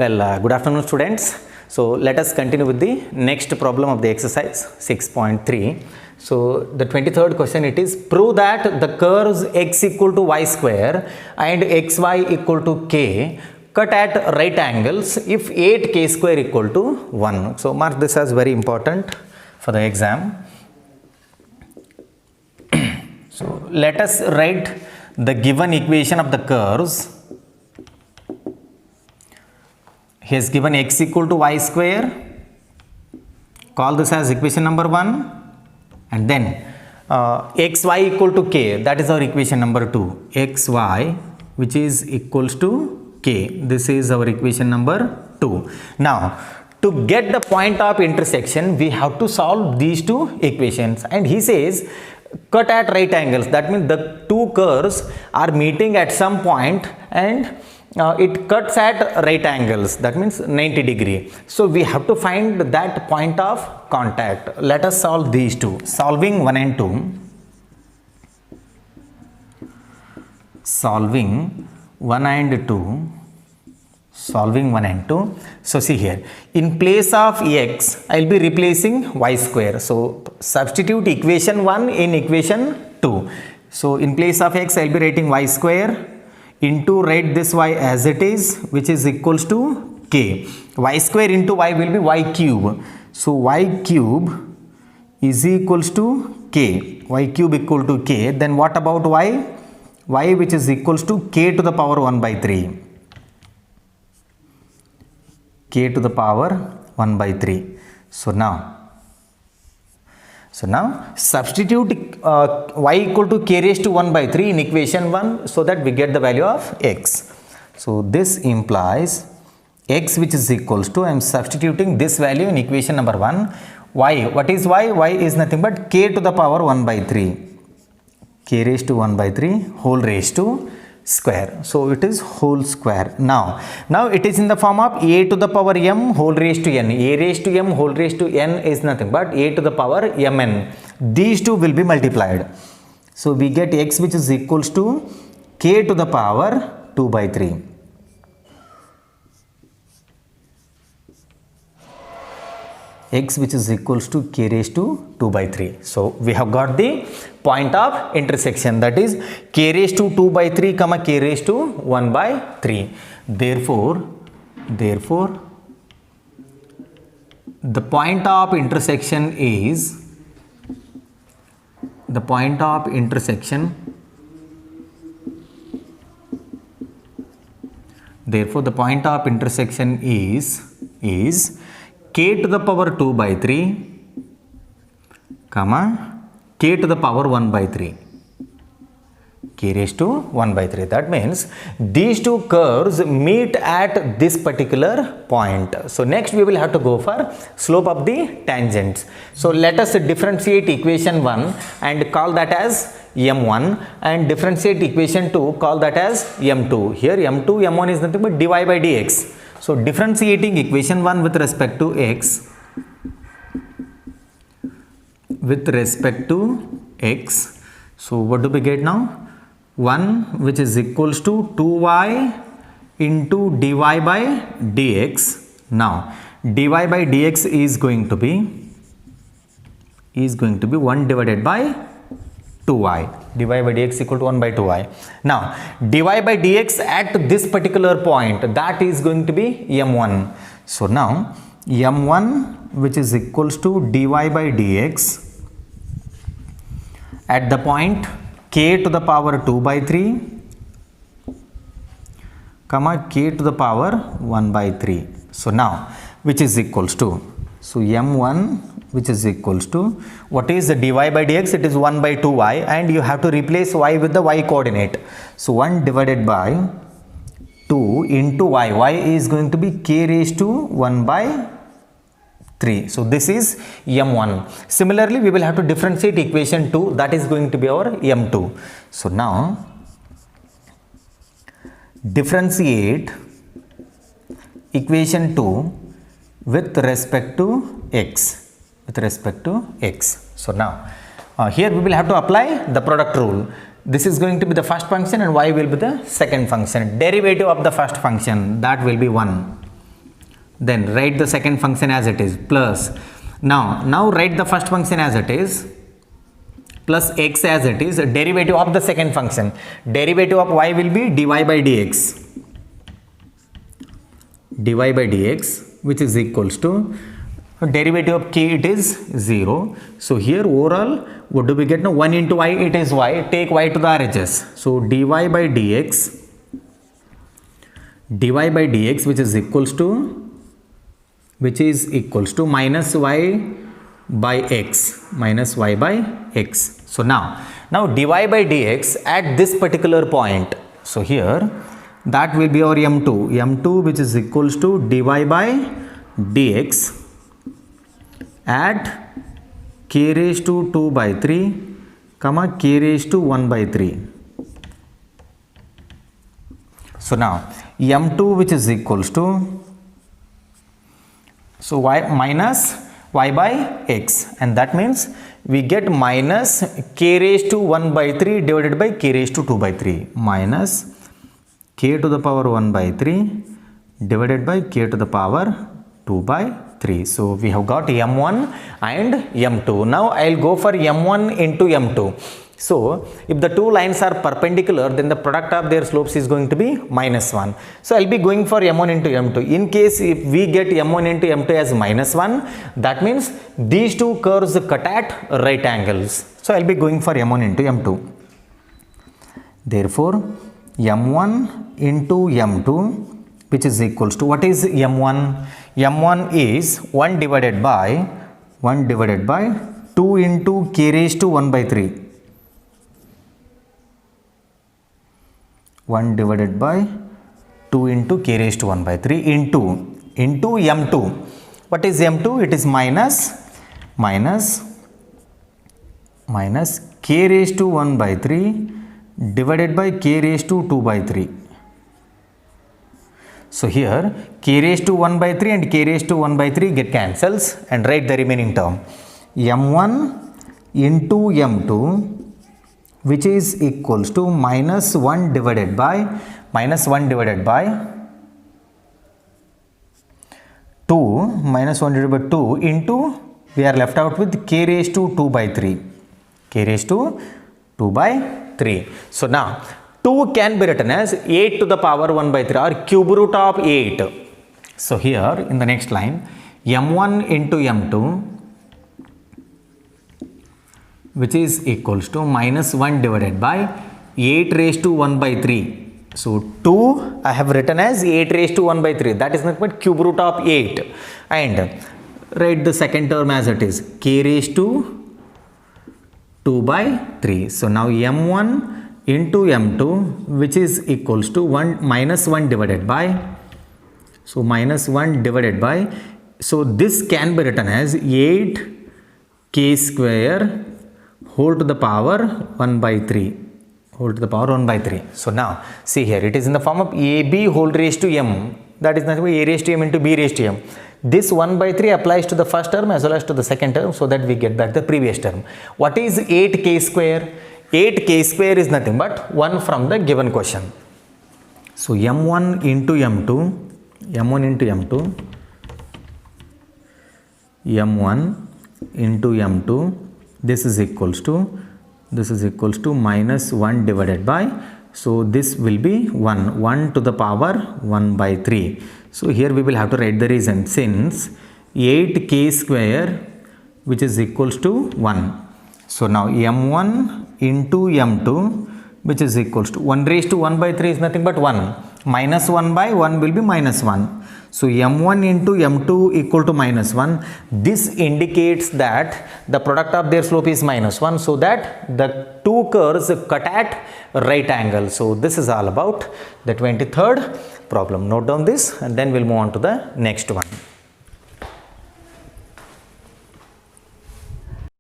Well, good afternoon students. So let us continue with the next problem of the exercise 6.3. So the 23rd question, it is prove that the curves x equal to y square and xy equal to k cut at right angles if 8k square equal to 1. So mark this as very important for the exam. So let us write the given equation of the curves. He has given x equal to y square, call this as equation number 1, and then xy equal to k, that is our equation number 2, xy which is equals to k, this is our equation number 2. Now to get the point of intersection we have to solve these two equations, and he says cut at right angles, that means the two curves are meeting at some point and it cuts at right angles, that means 90 degree. So we have to find that point of contact. Let us solve these two. Solving 1 and 2. Solving 1 and 2. Solving 1 and 2. So see here, in place of x, I will be replacing y square. So substitute equation 1 in equation 2. So in place of x, I will be writing y square into write this y as it is, which is equals to k. Y square into y will be y cube. So y cube is equals to k. Y cube equal to k. Then what about y? Y which is equals to k to the power 1 by 3. K to the power 1 by 3. So now substitute y equal to k raised to 1 by 3 in equation 1 so that we get the value of x. So this implies x which is equals to, I am substituting this value in equation number 1. Y, what is y? Y is nothing but k to the power 1 by 3. K raised to 1 by 3 whole raised to square. So it is whole square. Now it is in the form of a to the power m whole raised to n. A raised to m whole raised to n is nothing but a to the power mn. These two will be multiplied. So we get x which is equals to k to the power 2 by 3. X which is equals to k raised to 2 by 3. So we have got the point of intersection, that is k raised to 2 by 3 comma k raised to 1 by 3. Therefore the point of intersection is k to the power 2 by 3 comma k to the power 1 by 3. K raised to 1 by 3. That means these two curves meet at this particular point. So next we will have to go for slope of the tangents. So let us differentiate equation 1 and call that as m1, and differentiate equation 2, call that as m2. Here m2, m1 is nothing but dy by dx. So differentiating equation 1 with respect to x, so what do we get now? 1 which is equals to 2y into dy by dx. Now dy by dx is going to be 1 divided by 2y. dy by dx equal to 1 by 2y. Now dy by dx at this particular point, that is going to be m1. So now m1 which is equals to dy by dx at the point k to the power 2 by 3 comma k to the power 1 by 3. So now which is equals to, so m1 which is equals to, what is the dy by dx? It is 1 by 2y, and you have to replace y with the y coordinate. So 1 divided by 2 into y. Y is going to be k raised to 1 by 3. So this is m1. Similarly, we will have to differentiate equation 2, that is going to be our m2. So now differentiate equation 2 with respect to x. So now here we will have to apply the product rule. This is going to be the first function and y will be the second function. Derivative of the first function, that will be 1. then write the second function as it is, plus now write the first function as it is, plus x as it is, derivative of the second function. Derivative of y will be dy by dx. Dy by dx, which is equals to derivative of k, it is 0. So here overall what do we get now? 1 into y, it is y. Take y to the RHS. So dy by dx, which is equals to minus y by x, So now dy by dx at this particular point. So here that will be our m2, which is equals to dy by dx at k raised to 2 by 3, k raised to 1 by 3. So now m2, which is equals to, so y minus y by x, and that means we get minus k raised to 1 by 3 divided by k raised to 2 by 3, minus k to the power 1 by 3 divided by k to the power 2 by 3. So we have got m1 and m2. Now I will go for m1 into m2. So if the two lines are perpendicular, then the product of their slopes is going to be -1. So I will be going for m1 into m2. In case if we get m1 into m2 as -1, that means these two curves cut at right angles. So I will be going for m1 into m2. Therefore m1 into m2, which is equals to, what is m1? m1 is 1 divided by 2 into k raised to 1 by 3. 1 divided by 2 into k raised to 1 by 3 into m2. What is m2? It is minus k raised to 1 by 3 divided by k raised to 2 by 3. So here k raised to 1 by 3 and k raised to 1 by 3 get cancels, and write the remaining term m1 into m2, which is equals to minus 1 divided by 2 into, we are left out with k raised to 2 by 3. So now 2 can be written as 8 to the power 1 by 3 or cube root of 8. So here in the next line, m1 into m2, which is equals to minus 1 divided by 8 raised to 1 by 3. So 2 I have written as 8 raised to 1 by 3. That is nothing but cube root of 8. And write the second term as it is, k raised to 2 by 3. So now m1 into m2, which is equals to minus 1 divided by, so this can be written as 8k square whole to the power 1 by 3. So now see here, it is in the form of ab whole raised to m, that is nothing but a raised to m into b raised to m. This 1 by 3 applies to the first term as well as to the second term, so that we get back the previous term. What is 8k square? 8k square is nothing but 1 from the given question. So m1 into m2, this is equals to minus 1 divided by, so this will be 1 to the power 1 by 3. So here we will have to write the reason, since 8k square, which is equals to 1. So now m1 into m2, which is equals to 1 raised to 1 by 3 is nothing but 1. Minus 1 by 1 will be minus 1. So m1 into m2 equal to minus 1. This indicates that the product of their slope is minus 1, so that the two curves cut at right angle. So this is all about the 23rd problem. Note down this and then we'll move on to the next one.